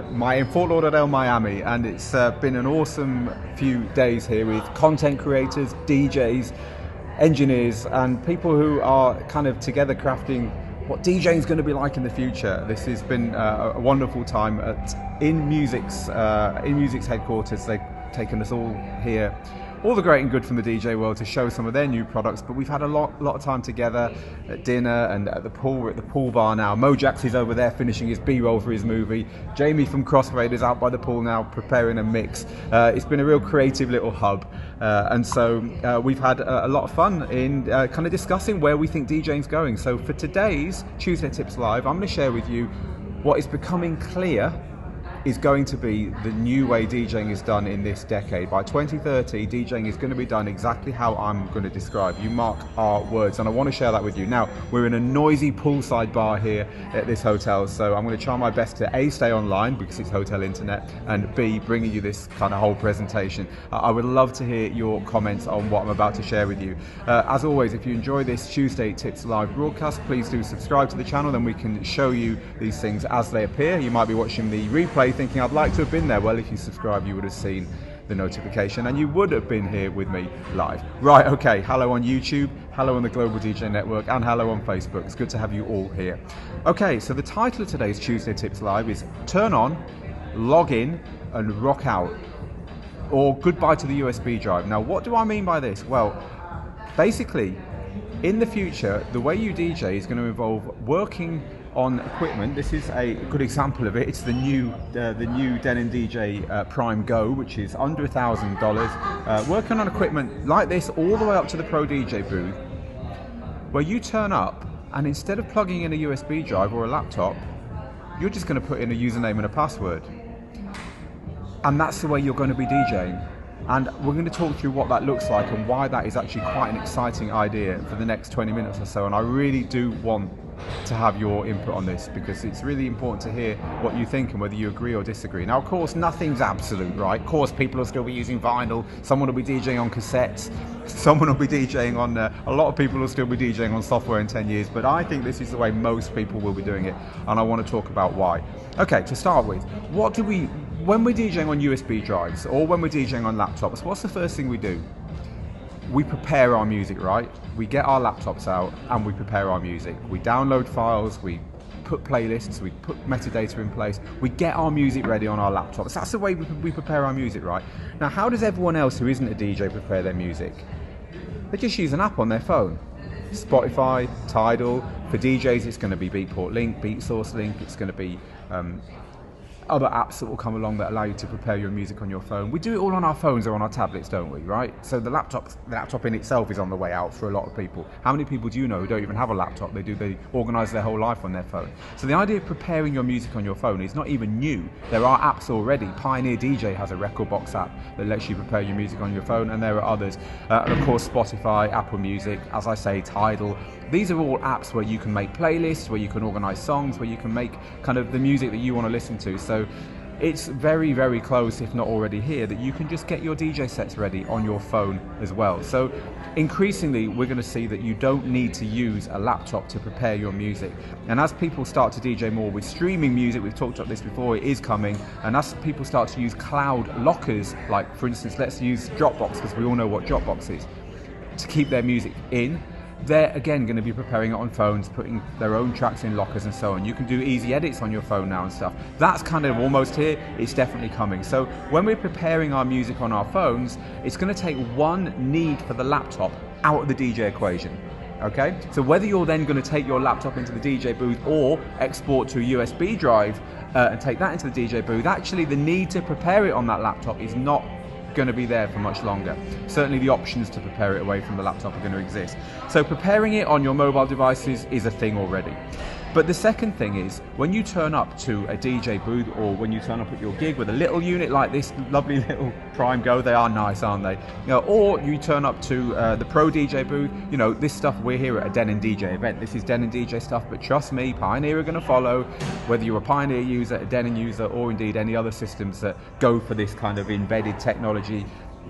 in Fort Lauderdale, Miami, and it's been an awesome few days here with content creators, DJs, engineers, and people who are kind of together crafting what DJing is going to be like in the future. This has been a wonderful time in music's headquarters. They've taken us all here, all the great and good from the DJ world, to show some of their new products. But we've had a lot of time together at dinner and at the pool. We're at the pool bar now. Mojax is over there finishing his B-roll for his movie. Jamie from Crossfade is out by the pool now preparing a mix. It's been a real creative little hub, and so we've had a lot of fun in kind of discussing where we think DJing's going. So for today's Tuesday Tips Live, I'm going to share with you what is becoming clear is going to be the new way DJing is done in this decade. By 2030, DJing is going to be done exactly how I'm going to describe. You mark our words, and I want to share that with you. Now, we're in a noisy poolside bar here at this hotel, so I'm going to try my best to A, stay online because it's hotel internet, and B, bringing you this kind of whole presentation. I would love to hear your comments on what I'm about to share with you. As always, if you enjoy this Tuesday Tips Live broadcast, please do subscribe to the channel, then we can show you these things as they appear. You might be watching the replay thinking, I'd like to have been there. Well, if you subscribe, you would have seen the notification and you would have been here with me live. Right, okay, hello on YouTube, hello on the Global DJ Network, and hello on Facebook. It's good to have you all here. Okay, so the title of today's Tuesday Tips Live is Turn On, Log In, and Rock Out, or Goodbye to the USB drive. Now, what do I mean by this? Well, basically, in the future, the way you DJ is going to involve working on equipment. This is a good example of it. It's the new Denon DJ Prime Go, which is under $1,000. Working on equipment like this all the way up to the Pro DJ booth, where you turn up and instead of plugging in a USB drive or a laptop, you're just going to put in a username and a password. And that's the way you're going to be DJing. And we're going to talk through what that looks like and why that is actually quite an exciting idea for the next 20 minutes or so. And I really do want to have your input on this because it's really important to hear what you think and whether you agree or disagree. Now, of course, nothing's absolute, right? Of course, people will still be using vinyl. Someone will be DJing on cassettes. Someone will be DJing on, a lot of people will still be DJing on software in 10 years. But I think this is the way most people will be doing it. And I want to talk about why. Okay, to start with, when we're DJing on USB drives or when we're DJing on laptops, what's the first thing we do? We prepare our music, right? We get our laptops out and we prepare our music. We download files, we put playlists, we put metadata in place, we get our music ready on our laptops. That's the way we prepare our music, right? Now, how does everyone else who isn't a DJ prepare their music? They just use an app on their phone. Spotify, Tidal. For DJs, it's going to be Beatport Link, Beatsource Link. It's going to be other apps that will come along that allow you to prepare your music on your phone. We do it all on our phones or on our tablets, don't we, right? So the laptop in itself is on the way out for a lot of people. How many people do you know who don't even have a laptop? They organise their whole life on their phone. So the idea of preparing your music on your phone is not even new. There are apps already. Pioneer DJ has a record box app that lets you prepare your music on your phone, and there are others. And of course, Spotify, Apple Music, as I say, Tidal. These are all apps where you can make playlists, where you can organise songs, where you can make kind of the music that you want to listen to. So it's very, very close, if not already here, that you can just get your DJ sets ready on your phone as well. So increasingly, we're going to see that you don't need to use a laptop to prepare your music. And as people start to DJ more with streaming music, we've talked about this before, it is coming. And as people start to use cloud lockers, like for instance, let's use Dropbox, because we all know what Dropbox is, to keep their music in, they're again going to be preparing it on phones, putting their own tracks in lockers and so on. You can do easy edits on your phone now and stuff. That's kind of almost here. It's definitely coming. So when we're preparing our music on our phones, it's going to take one need for the laptop out of the DJ equation. Okay? So whether you're then going to take your laptop into the DJ booth or export to a USB drive and take that into the DJ booth, actually the need to prepare it on that laptop is not going to be there for much longer. Certainly the options to prepare it away from the laptop are going to exist. So preparing it on your mobile devices is a thing already. But the second thing is, when you turn up to a DJ booth or when you turn up at your gig with a little unit like this lovely little Prime Go, they are nice, aren't they? You know, or you turn up to the Pro DJ booth, you know, this stuff, we're here at a Denon DJ event. This is Denon DJ stuff, but trust me, Pioneer are going to follow, whether you're a Pioneer user, a Denon user, or indeed any other systems that go for this kind of embedded technology.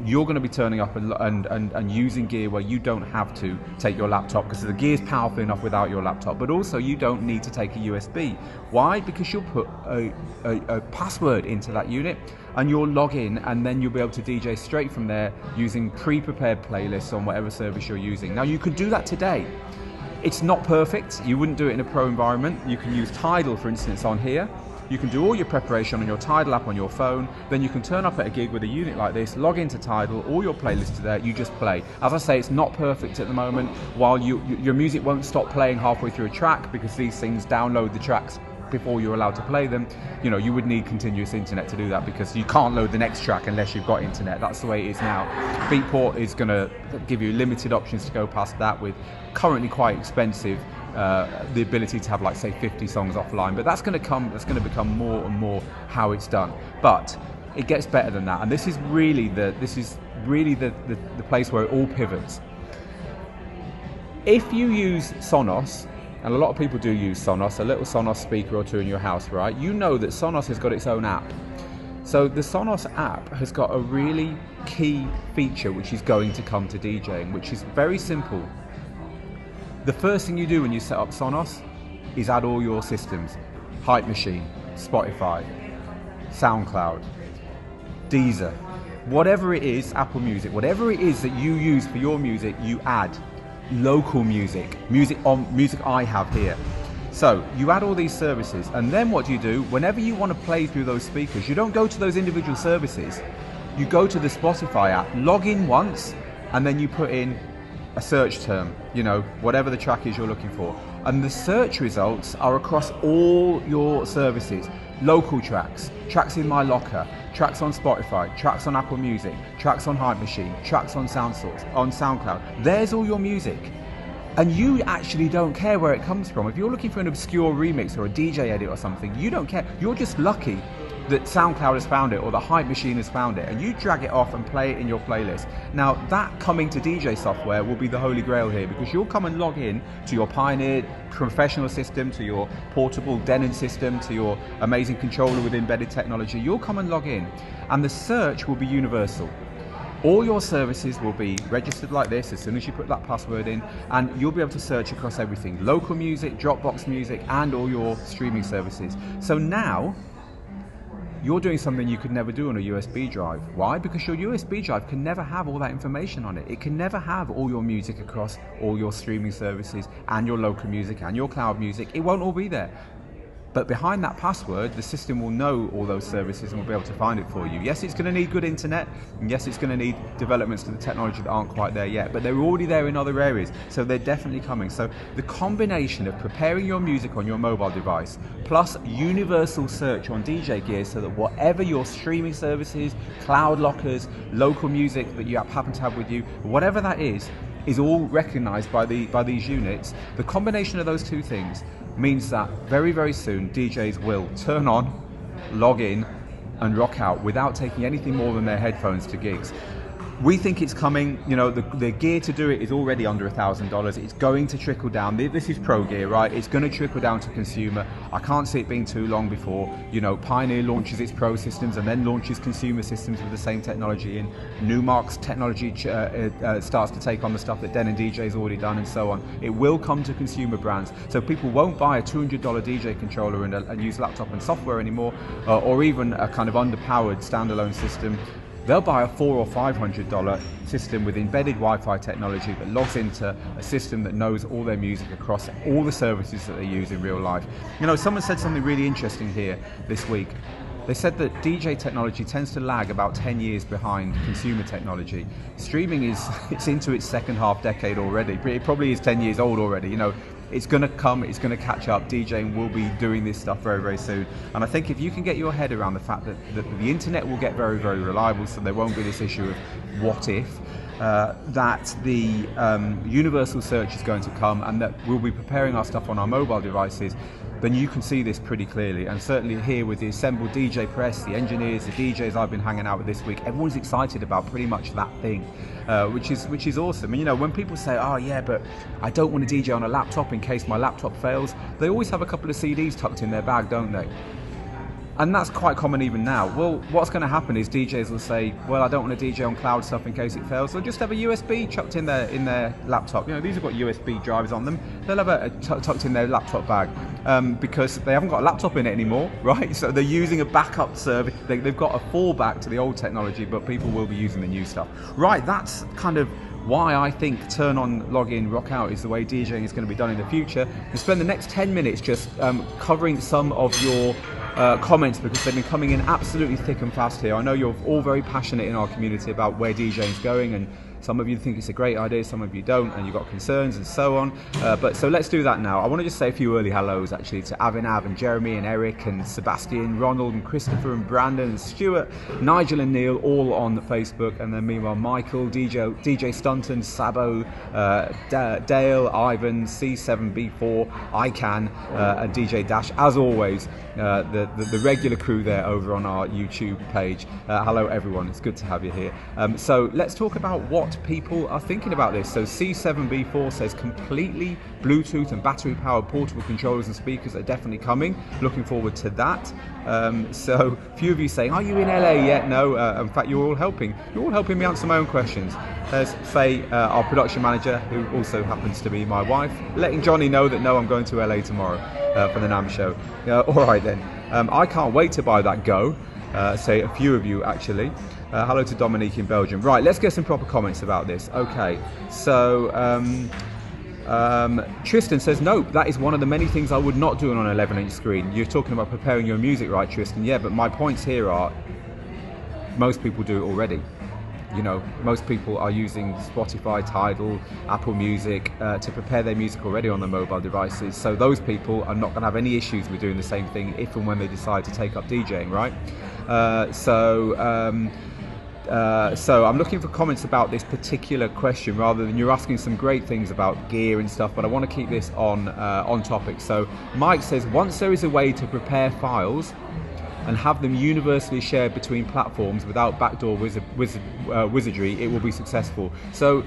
you're going to be turning up and using gear where you don't have to take your laptop, because the gear is powerful enough without your laptop. But also you don't need to take a USB. Why? Because you'll put a password into that unit and you'll log in, and then you'll be able to DJ straight from there using pre-prepared playlists on whatever service you're using. Now you could do that today. It's not perfect. You wouldn't do it in a pro environment. You can use Tidal, for instance, on here. You can do all your preparation on your Tidal app on your phone, then you can turn up at a gig with a unit like this, log into Tidal, all your playlists are there, you just play. As I say, it's not perfect at the moment. While your music won't stop playing halfway through a track, because these things download the tracks before you're allowed to play them. You know, you would need continuous internet to do that, because you can't load the next track unless you've got internet. That's the way it is now. Beatport is going to give you limited options to go past that, with currently quite expensive the ability to have, like, say 50 songs offline, but that's going to become more and more how it's done. But it gets better than that, and this is really the place where it all pivots. If you use Sonos, and a lot of people do use Sonos, a little Sonos speaker or two in your house, right? You know that Sonos has got its own app. So the Sonos app has got a really key feature which is going to come to DJing, which is very simple. The first thing you do when you set up Sonos is add all your systems. Hype Machine, Spotify, SoundCloud, Deezer, whatever it is, Apple Music, whatever it is that you use for your music, you add. Local music I have here. So you add all these services, and then what do? Whenever you want to play through those speakers, you don't go to those individual services. You go to the Spotify app, log in once, and then you put in a search term, you know, whatever the track is you're looking for. And the search results are across all your services. Local tracks, tracks in my locker, tracks on Spotify, tracks on Apple Music, tracks on Hype Machine, tracks on SoundCloud. There's all your music. And you actually don't care where it comes from. If you're looking for an obscure remix or a DJ edit or something, you don't care. You're just lucky that SoundCloud has found it, or the Hype Machine has found it, and you drag it off and play it in your playlist. Now, that coming to DJ software will be the holy grail here, because you'll come and log in to your Pioneer professional system, to your portable Denon system, to your amazing controller with embedded technology. You'll come and log in, and the search will be universal. All your services will be registered like this as soon as you put that password in, and you'll be able to search across everything. Local music, Dropbox music, and all your streaming services. So now, you're doing something you could never do on a USB drive. Why? Because your USB drive can never have all that information on it. It can never have all your music across all your streaming services and your local music and your cloud music. It won't all be there. But behind that password, the system will know all those services and will be able to find it for you. Yes, it's going to need good internet, and yes, it's going to need developments to the technology that aren't quite there yet, but they're already there in other areas, so they're definitely coming. So the combination of preparing your music on your mobile device, plus universal search on DJ gear, so that whatever your streaming services, cloud lockers, local music that you happen to have with you, whatever that is all recognized by these units. The combination of those two things means that very, very soon DJs will turn on, log in, and rock out without taking anything more than their headphones to gigs. We think it's coming. You know, the gear to do it is already under $1,000. It's going to trickle down. This is pro gear, right? It's going to trickle down to consumer. I can't see it being too long before, you know, Pioneer launches its pro systems and then launches consumer systems with the same technology in. Newmark's technology starts to take on the stuff that Denon DJ has already done, and so on. It will come to consumer brands. So people won't buy a $200 DJ controller and use laptop and software anymore, or even a kind of underpowered standalone system. They'll buy a $400 or $500 system with embedded Wi-Fi technology that logs into a system that knows all their music across all the services that they use in real life. You know, someone said something really interesting here this week. They said that DJ technology tends to lag about 10 years behind consumer technology. Streaming it's into its second half decade already. It probably is 10 years old already. You know, it's going to come, it's going to catch up. DJing will be doing this stuff very, very soon. And I think if you can get your head around the fact that the internet will get very, very reliable, so there won't be this issue of what if, that the universal search is going to come, and that we'll be preparing our stuff on our mobile devices, then you can see this pretty clearly. And certainly here with the assembled DJ press, the engineers, the DJs I've been hanging out with this week, everyone's excited about pretty much that thing, which is awesome. And you know, when people say, oh yeah, but I don't want to DJ on a laptop in case my laptop fails, they always have a couple of CDs tucked in their bag, don't they? And that's quite common even now. Well, what's going to happen is DJs will say, well, I don't want to DJ on cloud stuff in case it fails. They'll just have a USB chucked in their laptop. You know, these have got USB drives on them. They'll have it tucked in their laptop bag because they haven't got a laptop in it anymore, right? So they're using a backup service. They've got a fallback to the old technology, but people will be using the new stuff. Right, that's kind of why I think turn on, log in, rock out is the way DJing is going to be done in the future. We spend the next 10 minutes just covering some of your comments, because they've been coming in absolutely thick and fast here. I know you're all very passionate in our community about where DJing is going, and some of you think it's a great idea, some of you don't, and you've got concerns and so on. But so let's do that now. I want to just say a few early hellos actually to Avinav and Jeremy and Eric and Sebastian, Ronald and Christopher and Brandon and Stuart, Nigel and Neil, all on Facebook. And then meanwhile Michael, DJ Stunton, Sabo, Dale, Ivan, C7B4, ICANN, and DJ Dash, as always, the regular crew there over on our YouTube page. Hello everyone, it's good to have you here. So let's talk about what people are thinking about this. So C7B4 says completely Bluetooth and battery powered portable controllers and speakers are definitely coming. Looking forward to that. So few of you saying, are you in LA yet? No, in fact you're all helping me answer my own questions. There's Faye, our production manager, who also happens to be my wife, letting Johnny know that no, I'm going to LA tomorrow for the NAMM show. All right then, I can't wait to buy that Go. Say a few of you actually. Hello to Dominique in Belgium. Right, let's get some proper comments about this. Okay, so Tristan says, nope, that is one of the many things I would not do on an 11-inch screen. You're talking about preparing your music, right, Tristan? Yeah, but my points here are, most people do it already. You know, most people are using Spotify, Tidal, Apple Music to prepare their music already on their mobile devices. So those people are not going to have any issues with doing the same thing if and when they decide to take up DJing, right? So I'm looking for comments about this particular question, rather than you're asking some great things about gear and stuff, but I want to keep this on topic. So Mike says, once there is a way to prepare files and have them universally shared between platforms without backdoor wizardry, it will be successful. So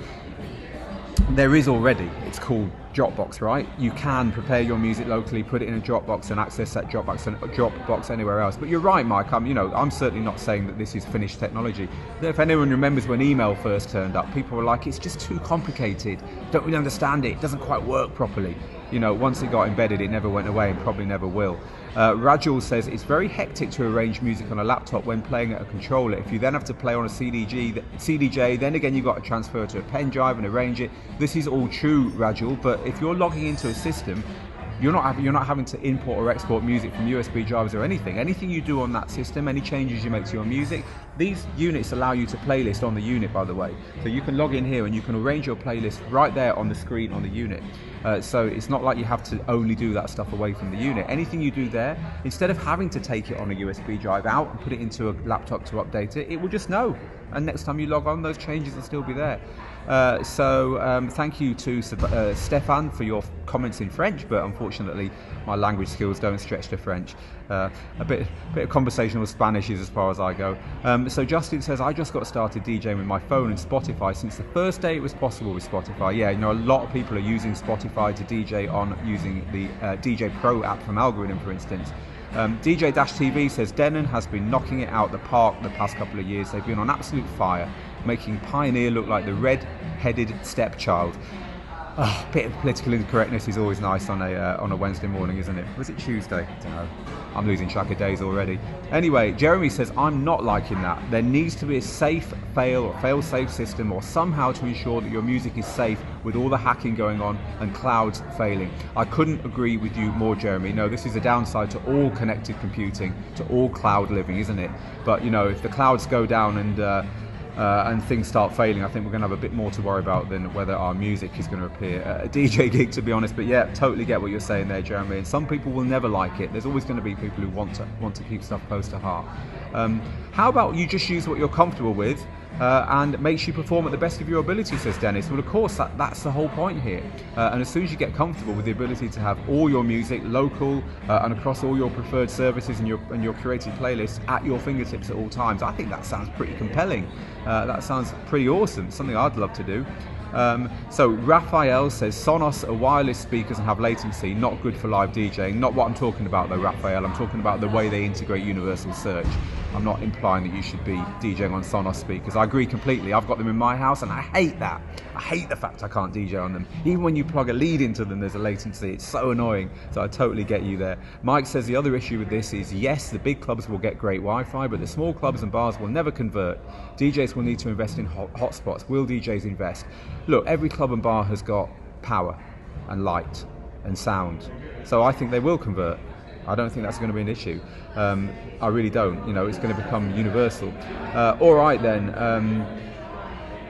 there is already, it's called Dropbox, right? You can prepare your music locally, put it in a Dropbox and access that Dropbox anywhere else. But you're right, Mike, I'm certainly not saying that this is finished technology. If anyone remembers when email first turned up, people were like, it's just too complicated, don't really understand it, doesn't quite work properly. You know, once it got embedded, it never went away and probably never will. Rajul says, it's very hectic to arrange music on a laptop when playing at a controller. If you then have to play on a CDJ, then again you've got to transfer to a pen drive and arrange it. This is all true, Rajul, but if you're logging into a system, you're not having to import or export music from USB drives or anything. Anything you do on that system, any changes you make to your music, these units allow you to playlist on the unit, by the way. So you can log in here and you can arrange your playlist right there on the screen on the unit. So it's not like you have to only do that stuff away from the unit. Anything you do there, instead of having to take it on a USB drive out and put it into a laptop to update it, it will just know. And next time you log on, those changes will still be there. Thank you to Stefan for your comments in French, but unfortunately my language skills don't stretch to French. A bit of conversational Spanish is as far as I go. So Justin says, I just got started DJing with my phone and Spotify since the first day it was possible with Spotify. Yeah, you know, a lot of people are using Spotify to DJ on using the DJ Pro app from Algorithm, for instance. DJ-TV says, Denon has been knocking it out the park the past couple of years. They've been on absolute fire, making Pioneer look like the red-headed stepchild. Oh, a bit of political incorrectness is always nice on a Wednesday morning, isn't it? Was it Tuesday? I don't know. I'm losing track of days already. Anyway, Jeremy says, I'm not liking that. There needs to be a safe fail-safe system, or somehow to ensure that your music is safe with all the hacking going on and clouds failing. I couldn't agree with you more, Jeremy. No, this is a downside to all connected computing, to all cloud living, isn't it? But, you know, if the clouds go down and things start failing, I think we're going to have a bit more to worry about than whether our music is going to appear at a DJ gig, to be honest. But yeah, totally get what you're saying there, Jeremy. And some people will never like it. There's always going to be people who want to keep stuff close to heart. How about you just use what you're comfortable with and makes you perform at the best of your ability, says Dennis. Well, of course, that's the whole point here. And as soon as you get comfortable with the ability to have all your music local and across all your preferred services and your curated playlists at your fingertips at all times, I think that sounds pretty compelling. That sounds pretty awesome. Something I'd love to do. So Raphael says Sonos are wireless speakers and have latency, not good for live DJing. Not what I'm talking about though, Raphael. I'm talking about the way they integrate universal search. I'm not implying that you should be DJing on Sonos speakers. I agree completely. I've got them in my house and I hate that. I hate the fact I can't DJ on them. Even when you plug a lead into them, there's a latency. It's so annoying. So I totally get you there. Mike says the other issue with this is, yes, the big clubs will get great Wi-Fi, but the small clubs and bars will never convert. DJs will need to invest in hotspots. Will DJs invest? Look, every club and bar has got power and light and sound. So I think they will convert. I don't think that's going to be an issue. I really don't. You know, it's going to become universal. All right then.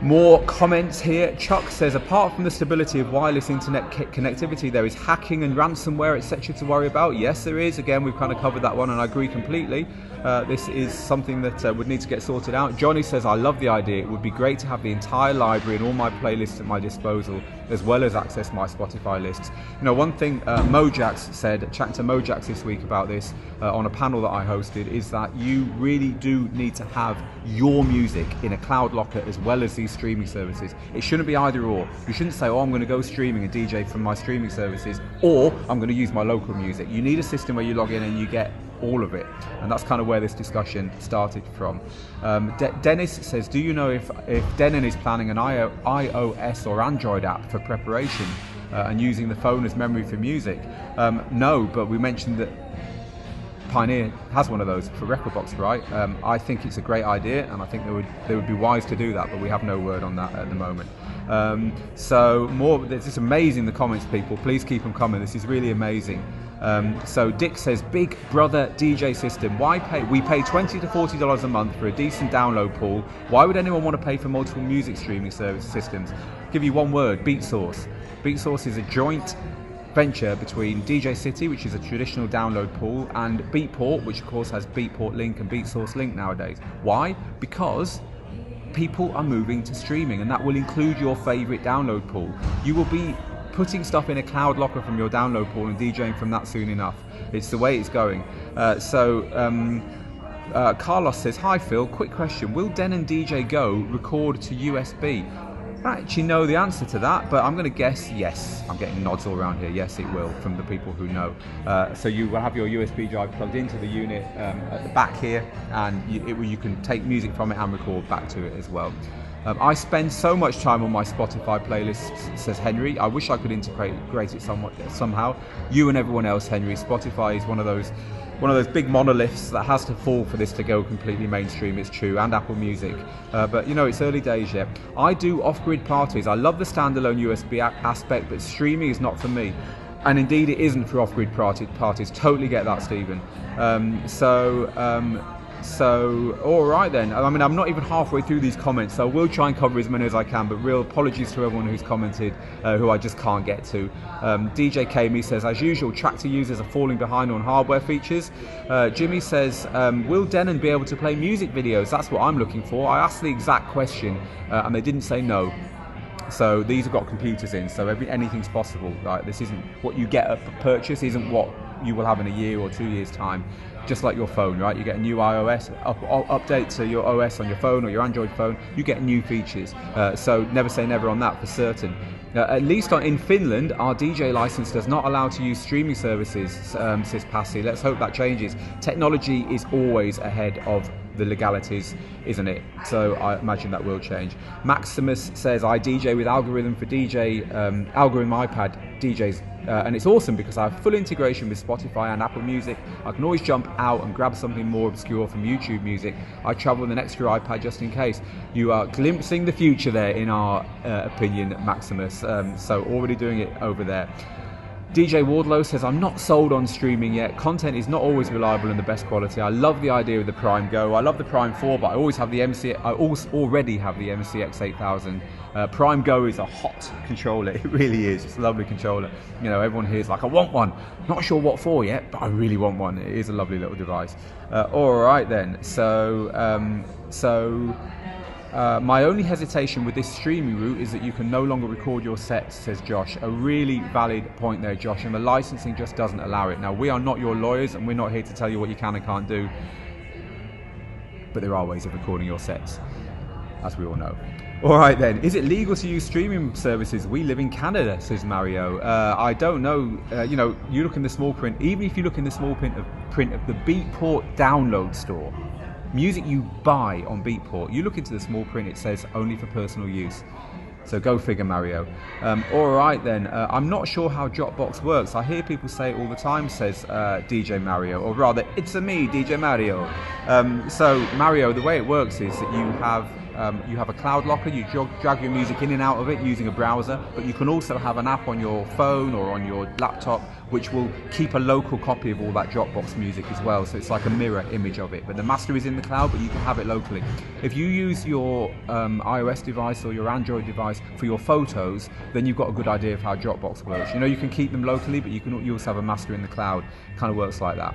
More comments here. Chuck says, apart from the stability of wireless internet connectivity, there is hacking and ransomware, etc. to worry about. Yes, there is. Again, we've kind of covered that one, and I agree completely. This is something that would need to get sorted out. Johnny says, I love the idea. It would be great to have the entire library and all my playlists at my disposal, as well as access my Spotify lists. You know, one thing Mojax said, chatting to Mojax this week about this on a panel that I hosted, is that you really do need to have your music in a cloud locker as well as these streaming services. It shouldn't be either or. You shouldn't say, oh, I'm going to go streaming and DJ from my streaming services, or I'm going to use my local music. You need a system where you log in and you get all of it, and that's kind of where this discussion started from. Dennis says, do you know if Denon is planning an iOS or Android app for preparation and using the phone as memory for music? No, but we mentioned that Pioneer has one of those for Rekordbox, right? I think it's a great idea, and I think they would be wise to do that, but we have no word on that at the moment. So it's just amazing, the comments, people. Please keep them coming. This is really amazing. So Dick says, Big Brother DJ system. Why pay? We pay $20 to $40 a month for a decent download pool. Why would anyone want to pay for multiple music streaming service systems? Give you one word: BeatSource. BeatSource is a joint venture between DJ City, which is a traditional download pool, and Beatport, which of course has Beatport Link and BeatSource Link nowadays. Why? Because people are moving to streaming, and that will include your favorite download pool. You will be putting stuff in a cloud locker from your download pool and DJing from that soon enough. It's the way it's going. Carlos says, hi Phil, quick question. Will Denon DJ Go record to USB? I don't actually know the answer to that, but I'm going to guess yes. I'm getting nods all around here. Yes, it will, from the people who know. So you will have your USB drive plugged into the unit at the back here, and you can take music from it and record back to it as well. I spend so much time on my Spotify playlists, says Henry. I wish I could integrate it somehow. You and everyone else, Henry. Spotify is one of those big monoliths that has to fall for this to go completely mainstream. It's true, and Apple Music. But you know, it's early days yet. I do off-grid parties. I love the standalone USB aspect, but streaming is not for me. And indeed, it isn't for off-grid parties. Totally get that, Stephen. So, all right then. I mean, I'm not even halfway through these comments, so I will try and cover as many as I can, but real apologies to everyone who's commented, who I just can't get to. DJ Kami says, as usual, tractor users are falling behind on hardware features. Jimmy says, will Denon be able to play music videos? That's what I'm looking for. I asked the exact question, and they didn't say no. So these have got computers in, so anything's possible. Right? This isn't what you get at purchase, isn't what you will have in a year or 2 years' time. Just like your phone, right? You get a new iOS update to your OS on your phone or your Android phone, you get new features. So never say never on that, for certain. At least in Finland, our DJ license does not allow to use streaming services, says Passy. Let's hope that changes. Technology is always ahead of the legalities, isn't it? So I imagine that will change. Maximus says, I DJ with Algorithm for Algorithm iPad DJs, and it's awesome because I have full integration with Spotify and Apple Music. I can always jump out and grab something more obscure from YouTube Music. I travel with an extra iPad just in case. You are glimpsing the future there, in our opinion, Maximus. So already doing it over there. DJ Wardlow says, I'm not sold on streaming yet. Content is not always reliable and the best quality. I love the idea of the Prime Go. I love the Prime 4, but I already have the MCX 8000. Prime Go is a hot controller. It really is. It's a lovely controller. You know, everyone here is like, I want one. Not sure what for yet, but I really want one. It is a lovely little device. All right then. My only hesitation with this streaming route is that you can no longer record your sets, says Josh. A really valid point there, Josh, and the licensing just doesn't allow it. Now, we are not your lawyers, and we're not here to tell you what you can and can't do, but there are ways of recording your sets. as we all know. All right then, is it legal to use streaming services? We live in Canada, says Mario. I don't know. You look in the small print. Even if you look in the small print of the Beatport download store, music you buy on Beatport, you look into the small print, it says only for personal use. So go figure, Mario. All right then, I'm not sure how Dropbox works. I hear people say it all the time, says DJ Mario, or rather, it's me, DJ Mario. So Mario, the way it works is that you have a cloud locker, you drag your music in and out of it using a browser, but you can also have an app on your phone or on your laptop which will keep a local copy of all that Dropbox music as well, so it's like a mirror image of it, but the master is in the cloud, but you can have it locally. If you use your iOS device or your Android device for your photos, then you've got a good idea of how Dropbox works. You can keep them locally, but you also have a master in the cloud. It kind of works like that.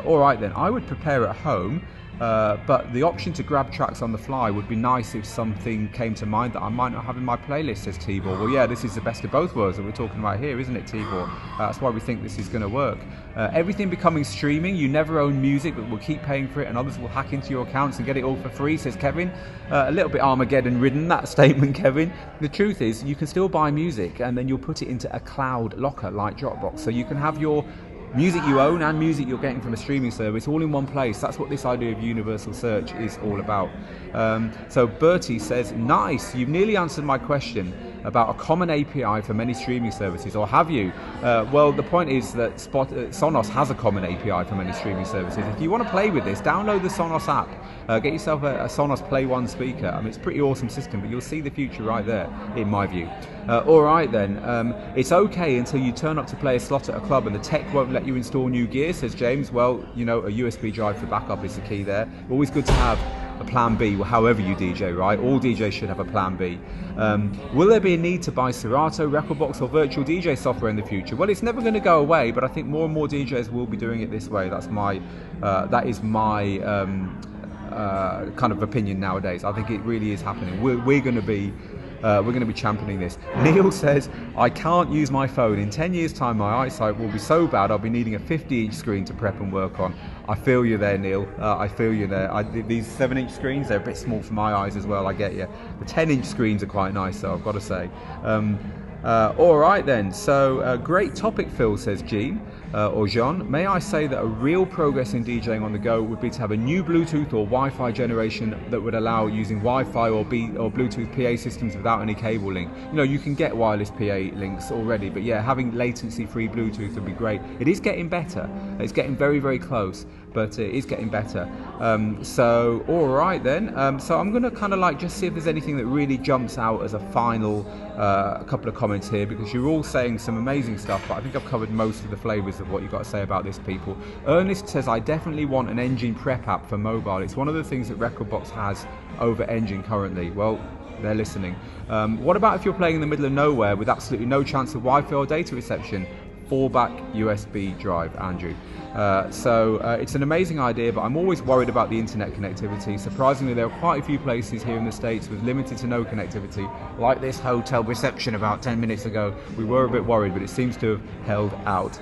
All right then, I would prepare at home. But the option to grab tracks on the fly would be nice if something came to mind that I might not have in my playlist, says Tibor. Well, yeah, this is the best of both worlds that we're talking about here, isn't it, Tibor? That's why we think this is going to work. Everything becoming streaming, you never own music, but we'll keep paying for it and others will hack into your accounts and get it all for free, says Kevin. A little bit Armageddon-ridden, that statement, Kevin. The truth is, you can still buy music and then you'll put it into a cloud locker like Dropbox, so you can have your music you own and music you're getting from a streaming service all in one place. That's what this idea of universal search is all about. So Bertie says, nice, you've nearly answered my question about a common API for many streaming services, or have you? Well, the point is that Sonos has a common API for many streaming services. If you want to play with this, download the Sonos app. Get yourself a Sonos Play One speaker. I mean, it's a pretty awesome system, but you'll see the future right there, in my view. All right then, it's okay until you turn up to play a slot at a club and the tech won't let you install new gear, says James. Well, a USB drive for backup is the key there. Always good to have a plan B, however you DJ, right? All DJs should have a plan B. Will there be a need to buy Serato, Recordbox or virtual DJ software in the future? Well, it's never going to go away, but I think more and more DJs will be doing it this way. That is my kind of opinion nowadays. I think it really is happening. We're going to be championing this. Neil says, I can't use my phone. In 10 years' time, my eyesight will be so bad I'll be needing a 50-inch screen to prep and work on. I feel you there, Neil. I feel you there. These 7-inch screens, they're a bit small for my eyes as well, I get you. The 10-inch screens are quite nice, though, I've got to say. All right then, so great topic, Phil, says Jean, or Jean. May I say that a real progress in DJing on the go would be to have a new Bluetooth or Wi-Fi generation that would allow using Wi-Fi or Bluetooth PA systems without any cable link. You can get wireless PA links already, but yeah, having latency-free Bluetooth would be great. It is getting better. It's getting very, very close, but it is getting better. So, all right then. So I'm going to kind of just see if there's anything that really jumps out as a final couple of comments here, because you're all saying some amazing stuff, but I think I've covered most of the flavours of what you've got to say about this, people. Ernest says, I definitely want an engine prep app for mobile. It's one of the things that Recordbox has over engine currently. Well, they're listening. What about if you're playing in the middle of nowhere with absolutely no chance of Wi-Fi or data reception? Fallback USB drive, Andrew. So it's an amazing idea, but I'm always worried about the internet connectivity. Surprisingly, there are quite a few places here in the States with limited to no connectivity, like this hotel reception about 10 minutes ago. We were a bit worried, but it seems to have held out.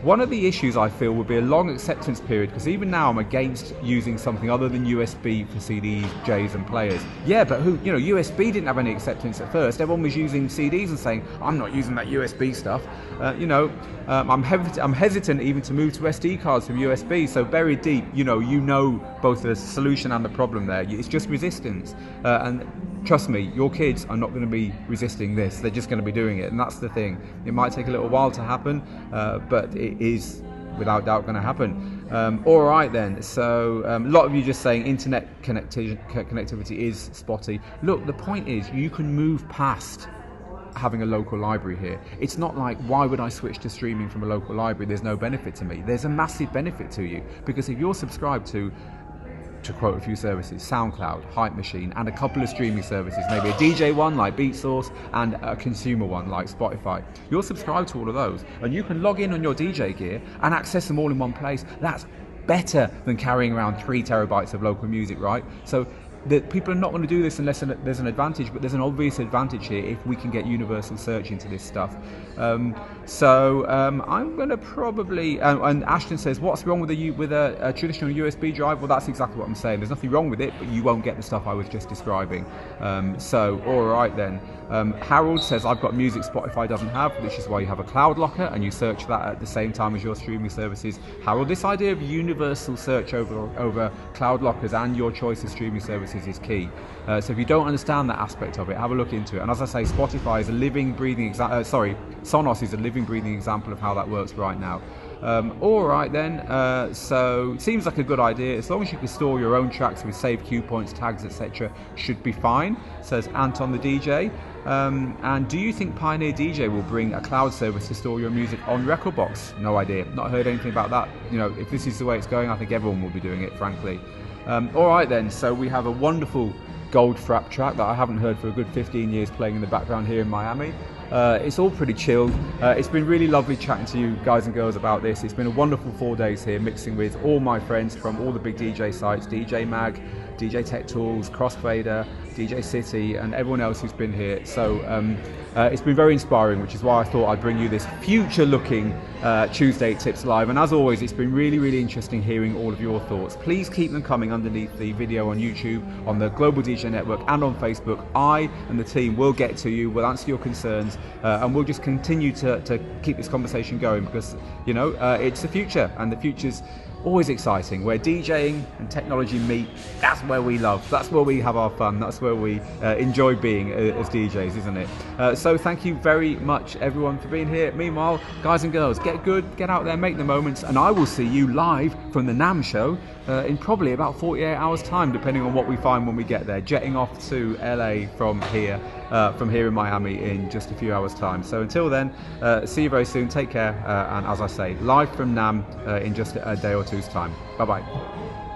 One of the issues I feel would be a long acceptance period, because even now I'm against using something other than USB for CDs, Js and players. Yeah, but USB didn't have any acceptance at first. Everyone was using CDs and saying, I'm not using that USB stuff. I'm hesitant even to move to SD cards from USB, so buried deep, you know both the solution and the problem there. It's just resistance. And trust me, your kids are not going to be resisting this. They're just going to be doing it, and that's the thing. It might take a little while to happen, but it is without doubt going to happen. All right then, so a lot of you just saying internet connectivity is spotty. Look, the point is you can move past having a local library here. It's not like, why would I switch to streaming from a local library? There's no benefit to me. There's a massive benefit to you, because if you're subscribed to quote a few services, SoundCloud, Hype Machine, and a couple of streaming services, maybe a DJ one like BeatSource and a consumer one like Spotify, you're subscribed to all of those, and you can log in on your DJ gear and access them all in one place. That's better than carrying around 3 terabytes of local music, right? So that people are not going to do this unless there's an advantage, but there's an obvious advantage here if we can get universal search into this stuff. I'm going to probably, and Ashton says, what's wrong with a traditional USB drive? Well, that's exactly what I'm saying. There's nothing wrong with it, but you won't get the stuff I was just describing. All right then. Harold says, I've got music Spotify doesn't have, which is why you have a cloud locker and you search that at the same time as your streaming services. Harold, this idea of universal search over cloud lockers and your choice of streaming services is key. So if you don't understand that aspect of it, have a look into it. And as I say, Spotify is a living, breathing Sonos is a living, breathing example of how that works right now. All right then, so it seems like a good idea. As long as you can store your own tracks with saved cue points, tags, etc., should be fine, says Anton the DJ. And do you think Pioneer DJ will bring a cloud service to store your music on Rekordbox? No idea, not heard anything about that. You know, if this is the way it's going, I think everyone will be doing it, frankly. All right then, so we have a wonderful Goldfrapp track that I haven't heard for a good 15 years playing in the background here in Miami. It's all pretty chilled. It's been really lovely chatting to you guys and girls about this. It's been a wonderful 4 days here, mixing with all my friends from all the big DJ sites, DJ Mag, DJ Tech Tools, Crossfader, DJ City, and everyone else who's been here. So it's been very inspiring, which is why I thought I'd bring you this future-looking Tuesday Tips Live. And as always, it's been really, really interesting hearing all of your thoughts. Please keep them coming underneath the video on YouTube, on the Global DJ Network, and on Facebook. I and the team will get to you, we'll answer your concerns, and we'll just continue to keep this conversation going, because, you know, it's the future, and the future's always exciting. Where DJing and technology meet, that's where we love, that's where we have our fun, that's where we enjoy being as DJs, isn't it? So thank you very much everyone for being here. Meanwhile, guys and girls, get good, get out there, make the moments, and I will see you live from the NAMM show in probably about 48 hours time, depending on what we find when we get there, jetting off to LA from here in Miami in just a few hours time. So until then, see you very soon, take care, and as I say, live from NAMM in just a day or two's time. Bye bye.